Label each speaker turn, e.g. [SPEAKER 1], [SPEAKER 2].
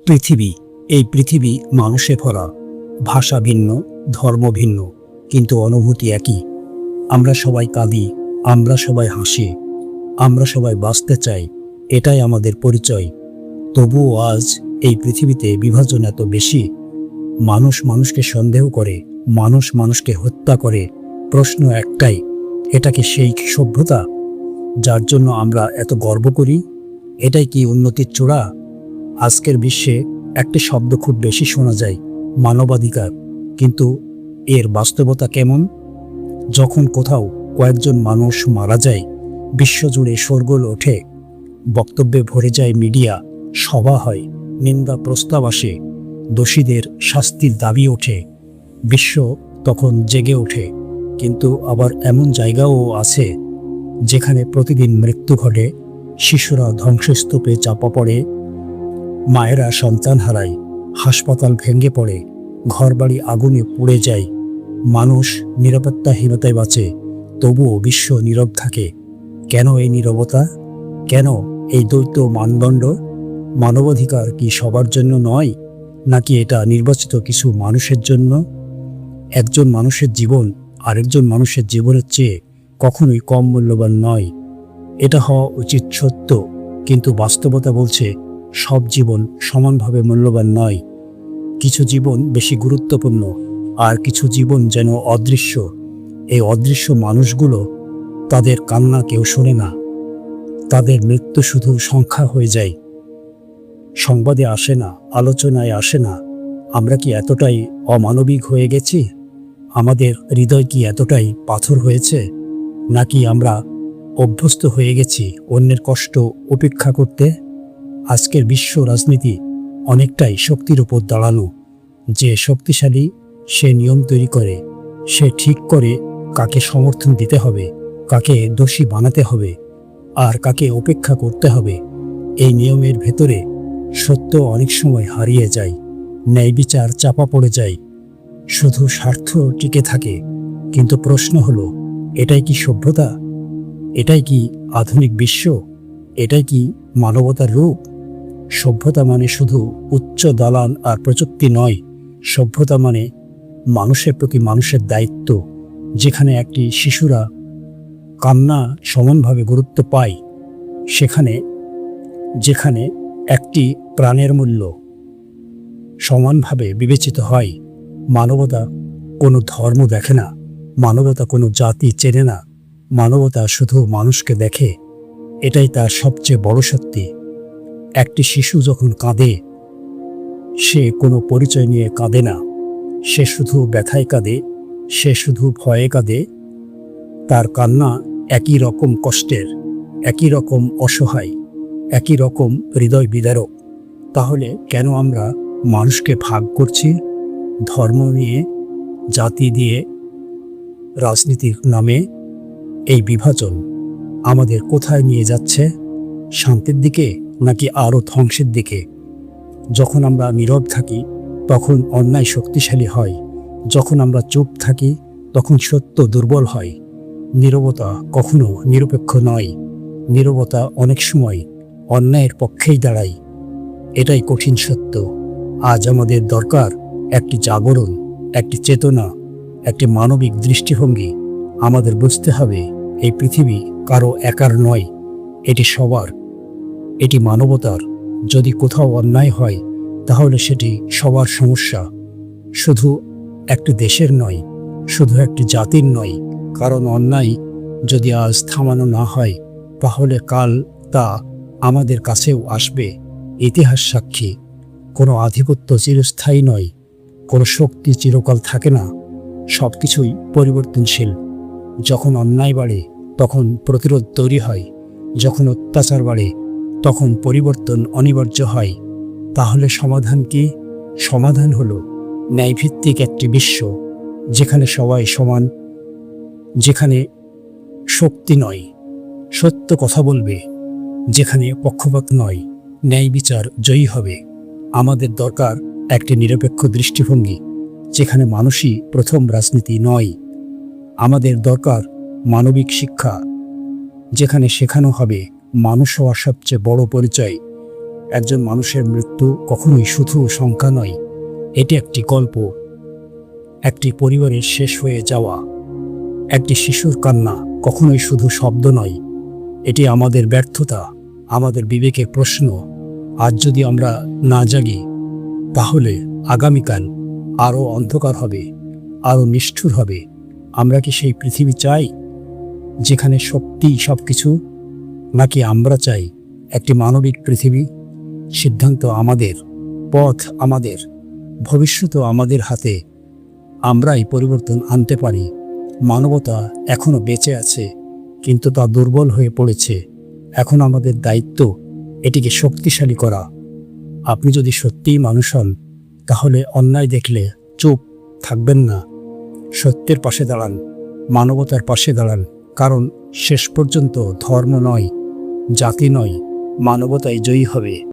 [SPEAKER 1] পৃথিবী, এই পৃথিবী মানুষে ভরা। ভাষা ভিন্ন, ধর্ম ভিন্ন, কিন্তু অনুভূতি একই। আমরা সবাই কাঁদি, আমরা সবাই হাসি, আমরা সবাই বাঁচতে চাই, এটাই আমাদের পরিচয়। তবুও আজ এই পৃথিবীতে বিভাজন এত বেশি। মানুষ মানুষকে সন্দেহ করে, মানুষ মানুষকে হত্যা করে। প্রশ্ন একটাই, এটা কি সেই সভ্যতা যার জন্য আমরা এত গর্ব করি? এটাই কি উন্নতির চূড়া? আজকের বিশ্বে একটি শব্দ খুব বেশি শোনা যায়, মানবাধিকার। কিন্তু এর বাস্তবতা কেমন? যখন কোথাও কয়েকজন মানুষ মারা যায়, বিশ্বজুড়ে শোরগোল ওঠে, বক্তব্যে ভরে যায় মিডিয়া, সভা হয়, নিন্দা প্রস্তাব আসে, দোষীদের শাস্তির দাবি ওঠে, বিশ্ব তখন জেগে ওঠে। কিন্তু আবার এমন জায়গাও আছে যেখানে প্রতিদিন মৃত্যু ঘটে, শিশুরা ধ্বংসস্তূপে চাপা পড়ে, মায়েরা সন্তান হারায়, হাসপাতাল ভেঙে পড়ে, ঘরবাড়ি আগুনে পুড়ে যায়। মানুষ নিরাপত্তাহীনতায় বাঁচে, তবুও বিশ্ব নীরব থাকে। কেন এই নীরবতা? কেন এই দ্বৈত মানদণ্ড? মানবাধিকার কি সবার জন্য নয়, নাকি এটা নির্বাচিত কিছু মানুষের জন্য? একজন মানুষের জীবন আরেকজন মানুষের জীবনের চেয়ে কখনোই কম মূল্যবান নয়। এটা হওয়া উচিত সত্য, কিন্তু বাস্তবতা বলছে সব জীবন সমানভাবে মূল্যবান নয়। কিছু জীবন বেশি গুরুত্বপূর্ণ, আর কিছু জীবন যেন অদৃশ্য। এই অদৃশ্য মানুষগুলো, তাদের কান্না কেউ শোনে না, তাদের মৃত্যু শুধু সংখ্যা হয়ে যায়, সংবাদে আসে না, আলোচনায় আসে না। আমরা কি এতটাই অমানবিক হয়ে গেছি? আমাদের হৃদয় কি এতটাই পাথর হয়েছে? নাকি আমরা অভ্যস্ত হয়ে গেছি অন্যের কষ্ট উপেক্ষা করতে? আজকের বিশ্ব রাজনীতি অনেকটাই শক্তির উপর দাঁড়ানো। যে শক্তিশালী সে নিয়ম তৈরি করে, সে ঠিক করে কাকে সমর্থন দিতে হবে, কাকে দোষী বানাতে হবে, আর কাকে উপেক্ষা করতে হবে। এই নিয়মের ভেতরে সত্য অনেক সময় হারিয়ে যায়, ন্যায় বিচার চাপা পড়ে যায়, শুধু স্বার্থ টিকে থাকে। কিন্তু প্রশ্ন হলো, এটাই কি সভ্যতা? এটাই কি আধুনিক বিশ্ব? এটাই কি মানবতার রূপ? সভ্যতা মানে শুধু উচ্চ দালান আর প্রযুক্তি নয়। সভ্যতা মানে মানুষের প্রতি মানুষের দায়িত্ব, যেখানে একটি শিশুরা কান্না সমানভাবে গুরুত্ব পায়, যেখানে একটি প্রাণের মূল্য সমানভাবে বিবেচিত হয়। মানবতা কোনো ধর্ম দেখে না, মানবতা কোনো জাতি চেনে না, মানবতা শুধু মানুষকে দেখে। এটাই তার সবচেয়ে বড় শক্তি। একটি শিশু যখন কাঁদে, সে কোনো পরিচয় নিয়ে কাঁদে না, সে শুধু ব্যথায় কাঁদে, সে শুধু ভয়ে কাঁদে। তার কান্না একই রকম কষ্টের, একই রকম অসহায়, একই রকম হৃদয় বিদারক। তাহলে কেন আমরা মানুষকে ভাগ করছি? ধর্ম নিয়ে, জাতি দিয়ে, রাজনীতির নামে এই বিভাজন আমাদের কোথায় নিয়ে যাচ্ছে? শান্তির দিকে নাকি আরও ধ্বংসের দিকে? যখন আমরা নীরব থাকি তখন অন্যায় শক্তিশালী হয়, যখন আমরা চুপ থাকি তখন সত্য দুর্বল হয়। নীরবতা কখনো নিরপেক্ষ নয়, নীরবতা অনেক সময় অন্যায়ের পক্ষেই দাঁড়ায়। এটাই কঠিন সত্য। আজ আমাদের দরকার একটি জাগরণ, একটি চেতনা, একটি মানবিক দৃষ্টিভঙ্গি। আমাদের বুঝতে হবে এই পৃথিবী কারো একার নয়, এটি সবার, এটি মানবতার। যদি কোথাও অন্যায় হয় তাহলে সেটি সবার সমস্যা, শুধু একটি দেশের নয়, শুধু একটি জাতির নয়। কারণ অন্যায় যদি আজ থামানো না হয় তাহলে কাল তা আমাদের কাছেও আসবে। ইতিহাস সাক্ষী, কোনো আধিপত্য চিরস্থায়ী নয়, কোনো শক্তি চিরকাল থাকে না, সব কিছুই পরিবর্তনশীল। যখন অন্যায় বাড়ে তখন প্রতিরোধ তৈরি হয়, যখন অত্যাচার বাড়ে তখন পরিবর্তন অনিবার্য হয়। তাহলে সমাধান কি? সমাধান হলো ন্যায়ভিত্তিক একটি বিশ্ব, যেখানে সবাই সমান, যেখানে শক্তি নয় সত্য কথা বলবে, যেখানে পক্ষপাত নয় ন্যায় বিচার জয়ী হবে। আমাদের দরকার একটি নিরপেক্ষ দৃষ্টিভঙ্গি, যেখানে মানুষই প্রথম রাজনীতি নয়। আমাদের দরকার মানবিক শিক্ষা, যেখানে শেখানো হবে মানুষ হওয়ার সবচেয়ে বড় পরিচয় একজন মানুষের মৃত্যু মৃত্যু কখনোই শুধু সংখ্যা নয়, এটি একটি গল্প, একটি পরিবারের শেষ হয়ে যাওয়া, একটি শিশুর কান্না কখনোই শুধু শব্দ নয়, এটি আমাদের ব্যর্থতা, আমাদের বিবেকের প্রশ্ন। আজ যদি আমরা না জাগি, তাহলে আগামীকাল আরও অন্ধকার হবে, আরও নিষ্ঠুর হবে। আমরা কি সেই পৃথিবী চাই যেখানে সত্যিই সব কিছু, নাকি আমরা চাই একটি মানবিক পৃথিবী? সিদ্ধান্ত আমাদের, পথ আমাদের, ভবিষ্যৎও আমাদের হাতে। আমরাই পরিবর্তন আনতে পারি। মানবতা এখনও বেঁচে আছে, কিন্তু তা দুর্বল হয়ে পড়েছে। এখন আমাদের দায়িত্ব এটিকে শক্তিশালী করা। আপনি যদি সত্যিই মানুষ হন, তাহলে অন্যায় দেখলে চুপ থাকবেন না, সত্যের পাশে দাঁড়ান, মানবতার পাশে দাঁড়ান। কারণ শেষ পর্যন্ত ধর্ম নয়, জাতি নয়, মানবতাই জয়ী হবে।